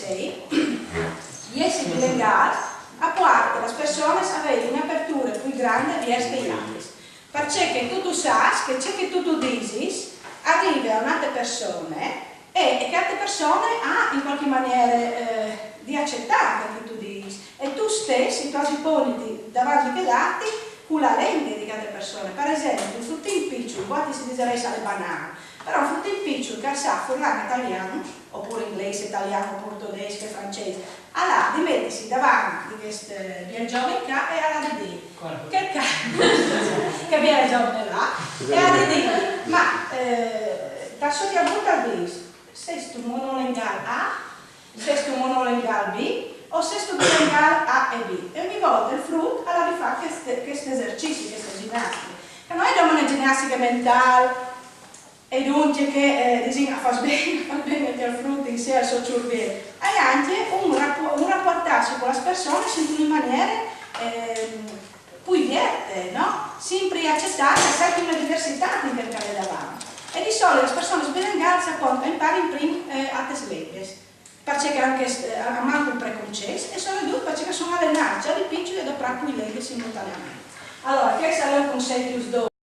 sei, e esse bilingual aparte as pessoas avere un'apertura più grande verso gli altri. Perché tu sai che ciò che tu dici arriva a un'altra persona e che altre persone ha in qualche maniera di accettare quello che tu dici e tu stesso quasi poni davanti agli altri con la lente di altre persone. Per esempio, un fruttino piccolo, quanti si direbbe alle banane, però un fruttino piccolo che sa parlare italiano, oppure inglese, italiano, portoghese, francese, allora di mettersi davanti di questo viaggione qua e allora di dire che viaggione là e allora di dire ma da sotto a volta dici sei tu monolingual A, sei tu monolingual B o sei tu bilingual A e B e ogni volta il frutto allora fa questo esercizio, questa ginnastica e noi abbiamo una ginnastica mentale e dunque che fa bene il frutto in sé al suo cervello e anche un rapportarsi con le persone sempre in maniera più verde, no? Sempre accettare sempre una diversità di cercare davanti e di solito le persone bilinguali imparano prima a teslettere perché anche hanno un preconcesso e soprattutto perché sono allenati già di piccoli e da piccoli leggi simultaneamente. Allora, questo è un consiglio che do